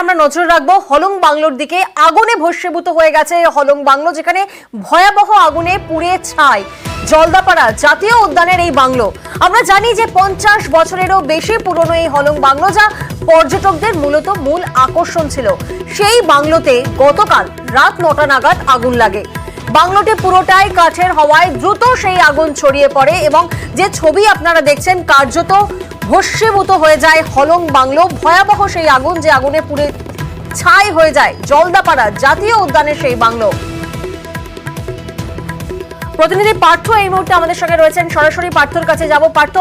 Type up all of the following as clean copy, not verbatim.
আমরা নজর রাখবো হলং বাংলোর দিকে। আগুনে ভস্মীভূত হয়ে গেছে হলং বাংলো, যেখানে ভয়াবহ আগুনে পুড়ে ছাই জলদাপাড়া জাতীয় উদ্যানের এই বাংলো। আমরা জানি যে 50 বছরেরও বেশি পুরনো এই হলং বাংলো, যা পর্যটকদের মূলত মূল আকর্ষণ ছিল। সেই বাংলোতে গতকাল রাত 9টা নাগাদ আগুন লাগে। বাংলোটি পুরোটাই কাঠের হওয়ায় দ্রুত সেই আগুন ছড়িয়ে পড়ে এবং যে ছবি আপনারা দেখছেন, কার্যত ভস্মীভূত হয়ে যায় হলং বাংলো। ভয়াবহ সেই আগুন, যে আগুনে পুড়ে ছাই হয়ে যায় জলদাপাড়া জাতীয় উদ্যানের সেই বাংলো। প্রতিনিধি পার্থ এই মুহূর্তে আমাদের সঙ্গে রয়েছেন, সরাসরি পার্থর কাছে যাব। পার্থ,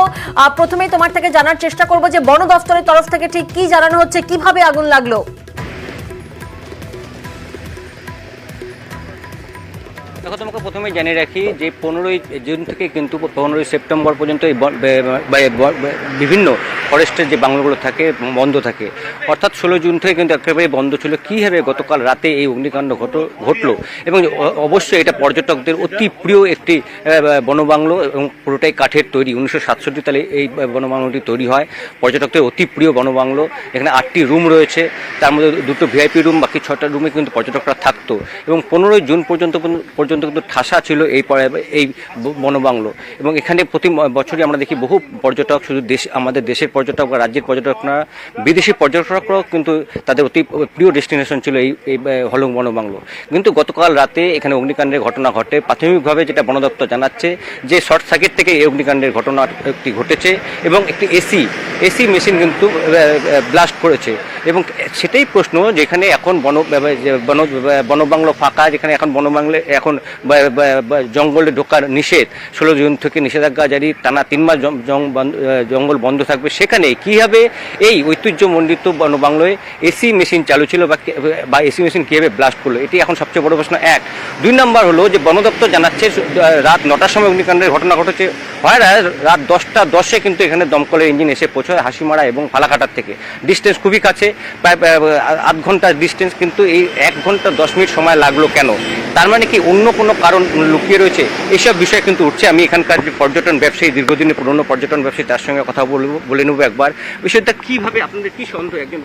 প্রথমেই তোমার থেকে জানার চেষ্টা করব যে বন দফতরের তরফ থেকে ঠিক কি জানানো হচ্ছে, কিভাবে আগুন লাগলো? দেখো, তোমাকে প্রথমে জানিয়ে রাখি যে 15ই জুন থেকে কিন্তু 15ই সেপ্টেম্বর পর্যন্ত এই বিভিন্ন ফরেস্টের যে বাংলোগুলো থাকে বন্ধ থাকে, অর্থাৎ 16 জুন থেকে কিন্তু একেবারে বন্ধ ছিল। কীভাবে গতকাল রাতে এই অগ্নিকাণ্ড ঘটলো এবং অবশ্যই এটা পর্যটকদের অতি প্রিয় একটি বনবাংলো এবং পুরোটাই কাঠের তৈরি। 1967 সালে এই বনবাংলোটি তৈরি হয়। পর্যটকদের অতি প্রিয় বনবাংলো। এখানে 8টি রুম রয়েছে, তার মধ্যে 2টো ভিআইপি রুম, বাকি 6টা রুমে কিন্তু পর্যটকরা থাকতো এবং 15ই জুন পর্যন্ত কিন্তু ঠাসা ছিল এই বনবাংলো। এবং এখানে প্রতি বছরই আমরা দেখি বহু পর্যটক, শুধু আমাদের দেশের পর্যটক বা রাজ্যের পর্যটক না, বিদেশি পর্যটকরাও কিন্তু তাদের অতি প্রিয় ডেস্টিনেশন ছিল এই হলং বনবাংলো। কিন্তু গতকাল রাতে এখানে অগ্নিকাণ্ডের ঘটনা ঘটে। প্রাথমিকভাবে যেটা বন দপ্তর জানাচ্ছে যে শর্ট সার্কিট থেকে এই অগ্নিকাণ্ডের ঘটনা একটি ঘটেছে এবং একটি এসি মেশিন কিন্তু ব্লাস্ট করেছে। এবং সেটাই প্রশ্ন, যেখানে এখন বনবাংলো ফাঁকা, যেখানে এখন বনবাংলো এখন জঙ্গলে ঢোকার নিষেধ, 16 জুন থেকে নিষেধাজ্ঞা জারি, টানা 3 মাস জঙ্গল বন্ধ থাকবে, সেখানে কীভাবে এই ঐতিহ্যমণ্ডিত বনবাংলোয় এসি মেশিন চালু ছিল বা এসি মেশিন কীভাবে ব্লাস্ট করলো, এটি এখন সবচেয়ে বড় প্রশ্ন। 2 নম্বর হলো যে বন দপ্তর জানাচ্ছে রাত 9টার সময় অগ্নিকাণ্ডের ঘটনা ঘটেছে, হয় রাত 10টা 10-এ কিন্তু এখানে দমকলের ইঞ্জিন এসে পৌঁছয় হাসিমারা এবং ফালাকাটার থেকে। ডিস্টেন্স খুবই কাছে, প্রায় আধ ঘন্টার ডিস্টেন্স, কিন্তু এই 1 ঘন্টা 10 মিনিট সময় লাগলো কেন? তার মানে কি অন্য কোনো কারণ লুকিয়ে রয়েছে? এইসব বিষয় কিন্তু উঠছে। আমি এখানকার যে পর্যটন ব্যবসায়ী, দীর্ঘদিনের পুরনো পর্যটন ব্যবসায়ী, তার সঙ্গে কথা বলে নেব একবার। বিষয়টা কিভাবে, আপনাদের কি সন্দেহ? একজন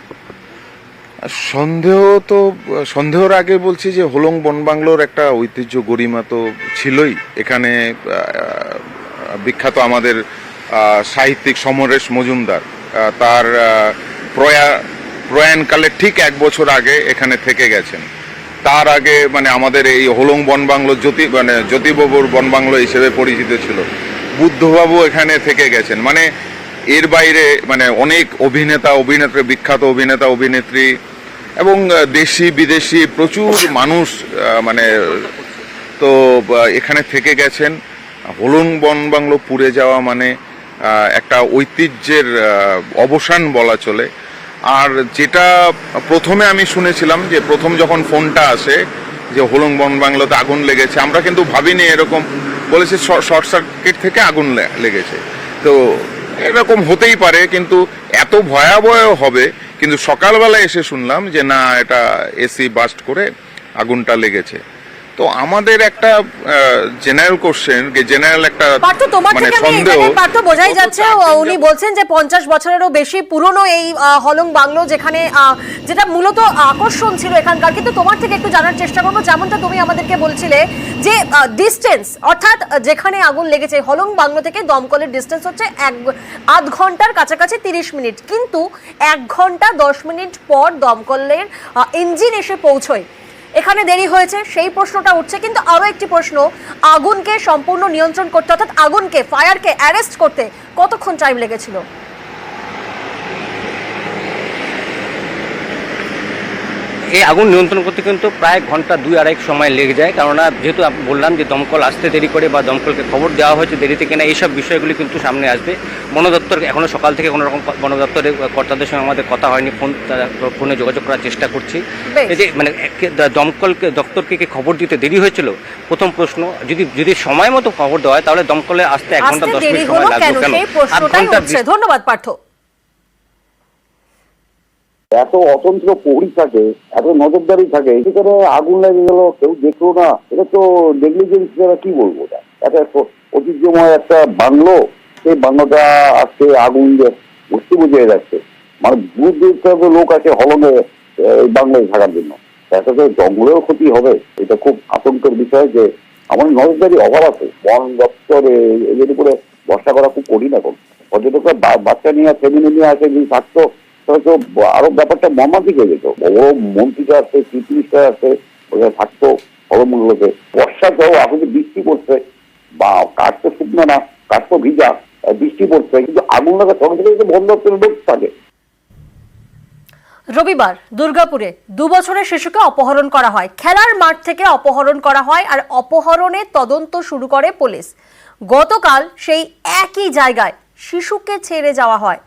সন্দেহর আগে বলছি যে হলং বনবাংলোর একটা ঐতিহ্য গরিমা তো ছিলই। এখানে বিখ্যাত আমাদের সাহিত্যিক সমরেশ মজুমদার তার প্রয়াণকালে ঠিক 1 বছর আগে এখানে থেকে গেছেন। তার আগে মানে আমাদের এই হলং বনবাংলো জ্যোতিবাবুর বনবাংলো হিসেবে পরিচিত ছিল। বুদ্ধবাবু এখানে থেকে গেছেন। মানে এর বাইরে মানে অনেক অভিনেত্রী, বিখ্যাত অভিনেতা অভিনেত্রী এবং দেশি বিদেশি প্রচুর মানুষ মানে তো এখানে থেকে গেছেন। হলং বনবাংলো পুড়ে যাওয়া মানে একটা ঐতিহ্যের অবসান বলা চলে। আর যেটা প্রথমে আমি শুনেছিলাম, যে প্রথম যখন ফোনটা আসে যে হলং বনবাংলোতে আগুন লেগেছে, আমরা কিন্তু ভাবিনি এরকম, বলেছে শর্ট সার্কিট থেকে আগুন লেগেছে। তো এরকম হতেই পারে, কিন্তু এত ভয়াবহ হবে কিন্তু সকালবেলা এসে শুনলাম যে না, এটা এসি বাস্ট করে আগুনটা লেগেছে। তো আমাদের একটা জেনারেল কোশ্চেন, জেনারেল একটা মানে সন্দেহ। পার্থ, বোঝাই যাচ্ছে উনি বলছেন যে 50 বছরেরও বেশি পুরনো এই হলং বাংলো, যেখানে যেটা মূলত আকর্ষণ ছিল এখানকার। কিন্তু তোমার থেকে একটু জানার চেষ্টা করবো, যেমনটা তুমি আমাদেরকে বলছিলে যে ডিস্টেন্স, অর্থাৎ যেখানে আগুন লেগেছে হলং বাংলো থেকে দমকলের ডিস্টেন্স হচ্ছে 1.5 ঘন্টার কাছাকাছি 30 মিনিট, কিন্তু 1 ঘন্টা 10 মিনিট পর দমকলের ইঞ্জিন এসে পৌঁছয়। এখানে দেরি হয়েছে, সেই প্রশ্নটা উঠছে। কিন্তু আরো একটি প্রশ্ন, আগুনকে সম্পূর্ণ নিয়ন্ত্রণ করতে, অর্থাৎ আগুনকে, ফায়ারকে অ্যারেস্ট করতে কতক্ষণ টাইম লেগেছিল? এই আগুন নিয়ন্ত্রণ করতে কিন্তু প্রায় ঘন্টা 2-2.5 সময় লেগে যায়। কেননা যেহেতু বললাম যে দমকল আসতে দেরি করে বা দমকলকে খবর দেওয়া হয়েছে দেরিতে কিনা, এইসব বিষয়গুলি কিন্তু সামনে আসবে। বন দপ্তর এখনও সকাল থেকে কোনো রকম বন দপ্তরের কর্তাদের সঙ্গে আমাদের কথা হয়নি, ফোনে যোগাযোগ করার চেষ্টা করছি। এই যে মানে দপ্তরকে কি খবর দিতে দেরি হয়েছিল, প্রথম প্রশ্ন। যদি সময় মতো খবর দেওয়া হয় তাহলে দমকলে আসতে 1 ঘন্টা 10 মিনিট সময় লাগবে কেন? ধন্যবাদ পার্থ। এত অতন্ত্র প্রহরী থাকে, এত নজরদারি থাকে, সেখানে আগুন লেগে গেল, কেউ দেখলো না, এটা তো নেগলিজেন্স ছাড়া কি বলবো। এটা ঐতিহ্যময় একটা বাংলো, সেই বাংলোটা আজকে আগুন বুঝতে বুঝে যাচ্ছে। মানে দূর দূর লোক আছে হলঙে এই বাংলায় থাকার জন্য। একটা তো জঙ্গলেও ক্ষতি হবে, এটা খুব আতঙ্কের বিষয় যে আমার নজরদারি অভাব আছে। বন দপ্তরে এদের উপরে ভরসা করা খুব কঠিন এখন। পর্যটকরা বাচ্চা নিয়ে ফ্যামিলি নিয়ে আসে, যদি থাকতো তাহলে তো আরো ব্যাপারটা মর্মান্তিক হয়ে যেত। বড় মন্ত্রীরা আসছে, চিফ মিনিস্টার আসছে, ওখানে থাকতো ফলমূল্যতে। বর্ষাতেও এখন যে বৃষ্টি পড়ছে, বা কাঠ তো শুকনো না, কাঠ তো ভিজা, বৃষ্টি পড়ছে, কিন্তু আগুন লাগা সঙ্গে থেকে বন দপ্তরের লোক থাকে। রবিবার দুর্গাপুরে 2 বছরের শিশুকে অপহরণ করা হয়। খেলার মাঠ থেকে অপহরণ করা হয় আর অপহরণের তদন্ত শুরু করে পুলিশ। গতকাল সেই একই জায়গায় শিশুকে ছেড়ে যাওয়া হয়,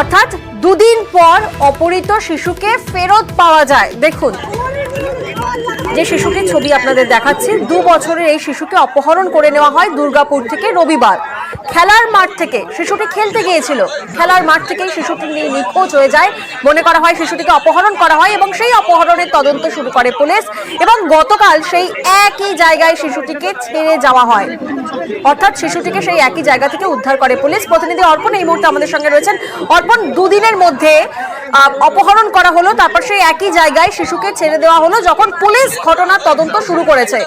অর্থাৎ 2 দিন পর অপহৃত শিশুকে ফেরত পাওয়া যায়। দেখুন যে শিশুটির ছবি আপনাদের দেখাচ্ছি, 2 বছরের এই শিশুকে অপহরণ করে নেওয়া হয় দুর্গাপুর থেকে রবিবার। খেলার মাঠ থেকে শিশুটি খেলতে গিয়েছিল, খেলার মাঠ থেকেই শিশুটি নিখোঁজ হয়ে যায়। মনে করা হয় শিশুটিকে অপহরণ করা হয় এবং সেই অপহরণের তদন্ত শুরু করে পুলিশ। এবং গতকাল সেই একই জায়গায় শিশুটিকে ছেড়ে যাওয়া হয়, অর্থাৎ শিশুটিকে সেই একই জায়গা থেকে উদ্ধার করে পুলিশ। প্রতিনিধি অর্পণ এই মুহূর্তে আমাদের সঙ্গে রয়েছেন। অর্পণ, 2 দিনের মধ্যে অপহরণ করা হলো, তারপর সেই একই জায়গায় শিশুকে ছেড়ে দেওয়া হলো যখন পুলিশ ঘটনার তদন্ত শুরু করেছে।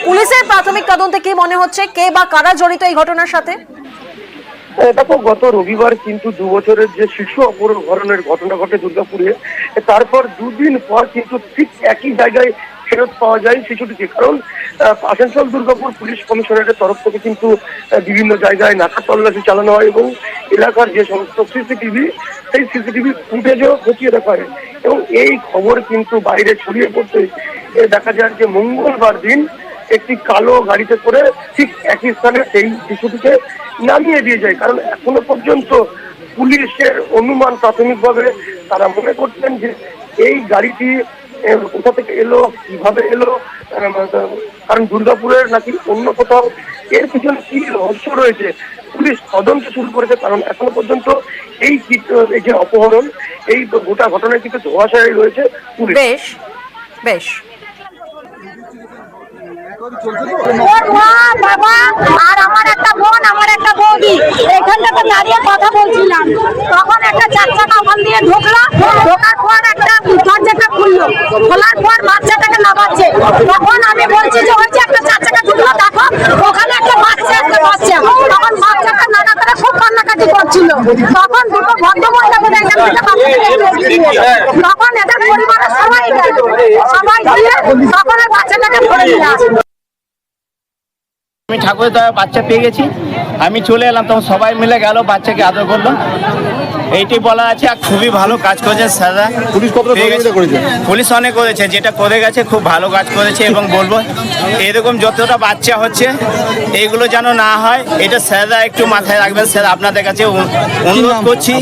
পুলিশের প্রাথমিক তদন্তে কি মনে হচ্ছে, কে বা কারা জড়িত এই ঘটনার সাথে? দেখো, গত রবিবার কিন্তু 2 বছরের যে শিশু অপহরণের ঘটনা ঘটে দুর্গাপুরে, তারপর 2 দিন পর কিন্তু ঠিক একই জায়গায় ফেরত পাওয়া যায় শিশুটিকে। কারণ আসানসোল দুর্গাপুর পুলিশ কমিশনারের তরফ থেকে কিন্তু বিভিন্ন জায়গায় নাকা তল্লাশি চালানো হয় এবং এলাকার যে সমস্ত সিসিটিভি, সেই সিসিটিভি ফুটেজও খতিয়ে দেখা হয়। এবং এই খবর কিন্তু বাইরে ছড়িয়ে পড়তে দেখা যায় যে মঙ্গলবার দিন একটি কালো গাড়িতে করে ঠিক একই স্থানে সেই শিশুটিকে নামিয়ে দিয়ে যায়। কারণ এখনো পর্যন্ত পুলিশের অনুমান, প্রাথমিকভাবে তারা মনে করছেন যে এই গাড়িটি কোথা থেকে এলো, কিভাবে এলো, কারণ দুর্গাপুরের নাকি অন্য কোথাও এর পিছনে কি রহস্য রয়েছে পুলিশ তদন্ত শুরু করেছে। কারণ এখনো পর্যন্ত এই যে অপহরণ, এই গোটা ঘটনায় কিন্তু ধোঁয়াশায় রয়েছে পুলিশ। বেশ বেশ। ওর মা, বাবা আর আমার একটা বোন, আমার একটা বৌদি এখানটাতে দাঁড়িয়ে কথা বলছিলাম। তখন একটা 4 চাকা ওখান দিয়ে ঢুকলো, ঢোকার পর একটা দরজাটা খুললো, খোলার পর বাচ্চাটাকে নামাচ্ছে। তখন আমি বলছি যে ওই যে একটা 4 চাকা ঢুকলো, দেখো ওখানে একটা বাচ্চা। তখন বাচ্চাটা নানা করে খুব কান্নাকাটি করছিল। তখন দুটো ভদ্রমহিলাকে এখান থেকে তখন এদের পরিবারের সবাই গেল, সবাই গিয়ে তখন ওই বাচ্চাটাকে ধরে নিয়ে আসলো। আমি ঠাকুরের দয়া বাচ্চা পেয়ে গেছি, আমি চলে এলাম, তখন সবাই মিলে গেল বাচ্চাকে আদর করলো। এইটি বলা আছে, আর খুবই ভালো কাজ করেছে স্যাররা। পুলিশ পুলিশ অনেক করেছে, যেটা করে গেছে খুব ভালো কাজ করেছে। এবং বলবো এরকম যতটা বাচ্চা হচ্ছে এইগুলো যেন না হয়, এটা স্যাররা একটু মাথায় রাখবেন। স্যার আপনাদের কাছে অনুরোধ করছি।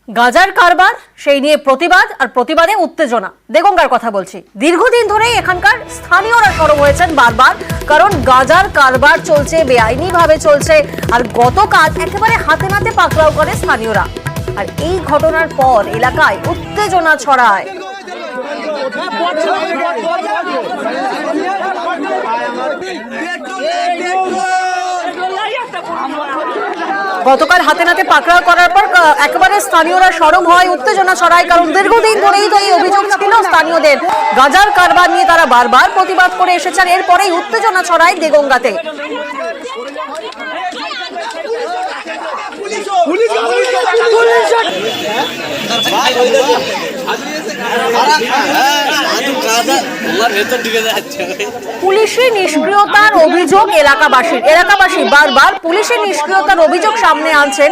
গাজার কারবার, সেই নিয়ে প্রতিবাদ আর প্রতিবাদে উত্তেজনা। দেগঙ্গার কথা বলছি। দীর্ঘদিন ধরেই এখানকার স্থানীয়রা সরব হয়েছেন বারবার, কারণ গাজার কারবার চলছে, বেআইনি ভাবে চলছে। আর গতকাল একেবারে হাতে নাতে পাকড়াও করে স্থানীয়রা। আর এই ঘটনার পর এলাকায় উত্তেজনা ছড়ায়। গতকাল হাতে নাতে পাকড়াও করার পর একেবারে স্থানীয়রা সরব হয়, উত্তেজনা ছড়ায়। কারণ দীর্ঘদিন ধরেই তো এই অভিযোগ ছিল স্থানীয়দের, গাজার কারবার নিয়ে তারা বারবার প্রতিবাদ করে এসেছেন। এরপরেই উত্তেজনা ছড়ায় দেগঙ্গাতে। পুলিশের নিষ্ক্রিয়তার অভিযোগ এলাকাবাসী বারবার পুলিশের নিষ্ক্রিয়তার অভিযোগ সামনে আনছেন।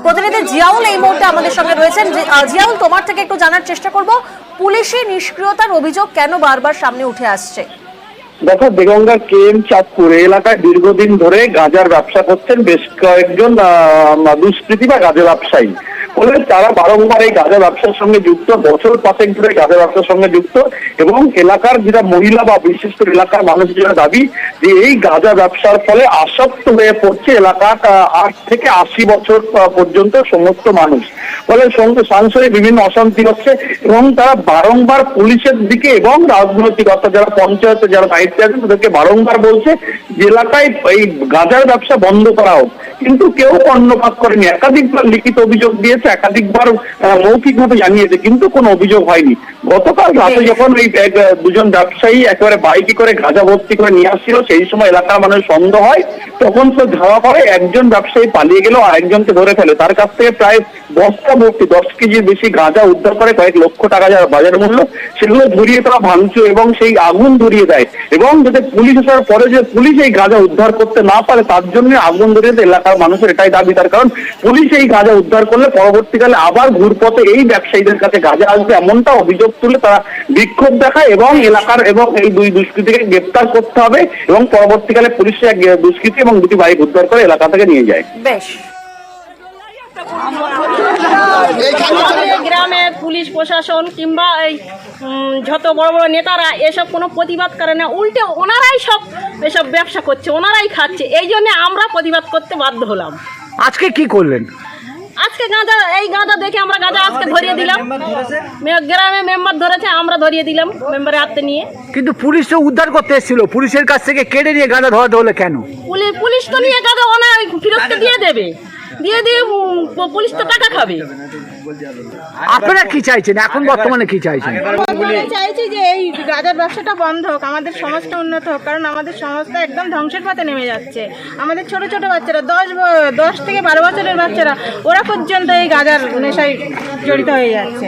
প্রতিনিধি জিয়াউল এই মুহূর্তে আমাদের সঙ্গে রয়েছেন। জিয়াউল, তোমার থেকে একটু জানার চেষ্টা করব, পুলিশের নিষ্ক্রিয়তার অভিযোগ কেন বারবার সামনে উঠে আসছে? দেখো, দেগঙ্গা কেএম চাঁদপুর এলাকায় দীর্ঘদিন ধরে গাঁজার ব্যবসা করছেন বেশ কয়েকজন দুষ্কৃতী বা গাঁজা ব্যবসায়ী। বলে তারা বারংবার এই গাঁজা ব্যবসার সঙ্গে যুক্ত, বছর 5 ধরে গাঁজা ব্যবসার সঙ্গে যুক্ত। এবং এলাকার যেটা মহিলা বা বিশেষ করে এলাকার মানুষের দাবি যে এই গাঁজা ব্যবসার ফলে আসক্ত হয়ে পড়ছে এলাকার 8 থেকে 80 বছর পর্যন্ত সমস্ত মানুষ। ফলে সংসারে বিভিন্ন অশান্তি হচ্ছে এবং তারা বারংবার পুলিশের দিকে এবং রাজনৈতিক অর্থাৎ যারা পঞ্চায়েতে যারা দায়িত্বে আছেন তাদেরকে বারংবার বলছে যে এলাকায় এই গাঁজার ব্যবসা বন্ধ করা হোক, কিন্তু কেউ কর্ণপাত করেনি। একাধিকবার লিখিত অভিযোগ দিয়েছে, একাধিকবার মৌখিকভাবে জানিয়েছে, কিন্তু কোনো অভিযোগ হয়নি। গতকাল রাতে যখন ওই দুজন ব্যবসায়ী একেবারে বাইকে করে গাঁজা ভর্তি করে নিয়ে আসছিল, সেই সময় এলাকার মানুষ সন্দেহ হয়, তখন তো ধাওয়া করে একজন ব্যবসায়ী পালিয়ে গেল, আরেকজনকে ধরে ফেলে। তার কাছ থেকে প্রায় বস্তা ভর্তি 10 কেজির বেশি গাঁজা উদ্ধার করে, কয়েক লক্ষ টাকা যার বাজার মূল্য, সেগুলো ধরিয়ে তারা ভাঙচুর এবং সেই আগুন ধরিয়ে দেয়। এবং যাতে পুলিশ আসার পরে যে পুলিশ এই গাঁজা উদ্ধার করতে না পারে, তার জন্য আগুন ধরিয়ে দেয় এলাকার মানুষের এটাই দাবি। তার কারণ পুলিশ এই গাঁজা উদ্ধার করলে পরবর্তীকালে আবার ঘুরপথে এই ব্যবসায়ীদের কাছে গাঁজা আসবে, এমনটা অভিযোগ তুলে তারা বিক্ষোভ দেখায় এবং এলাকার এবং এই দুই দুষ্কৃতীকে গ্রেপ্তার করতে হবে এবং পরবর্তীকালে পুলিশ এক দুষ্কৃতী এবং দুটি বাইক উদ্ধার করে এলাকা থেকে নিয়ে যায়। বেশ, গ্রামের পুলিশ প্রশাসন কিংবা এই যত বড় বড় নেতারা এসব কোনো প্রতিবাদ করে না, উল্টে ওনারাই সব এসব ব্যবসা করছে, ওনারাই খাচ্ছে। এই জন্য আমরা প্রতিবাদ করতে বাধ্য হলাম। আজকে কি করলেন? আজকে এই গাঁজা দেখে আমরা গাঁজা আজকে ধরিয়ে দিলাম, গ্রামে মেম্বার ধরেছে, আমরা ধরিয়ে দিলাম মেম্বারের হাতে নিয়ে। কিন্তু পুলিশ তো উদ্ধার করতে এসেছিল, পুলিশের কাছ থেকে কেড়ে নিয়ে গাঁজা ধরাতে হলো কেন? পুলিশ তো নিয়ে গাঁজা ওনার ফেরত দিয়ে দেবে, দিয়ে পুলিশ তো টাকা খাবে। আপনারা কি চাইছেন এখন, বর্তমানে কি চাইছেন? চাইছি যে এই গাঁজার ব্যবসাটা বন্ধ হোক, আমাদের সমাজটা উন্নত হোক, কারণ আমাদের সমাজটা একদম ধ্বংসের পথে নেমে যাচ্ছে। আমাদের ছোট ছোট বাচ্চারা 10 থেকে 12 বছরের বাচ্চারা ওরা পর্যন্ত এই গাঁজার নেশায় জড়িত হয়ে যাচ্ছে।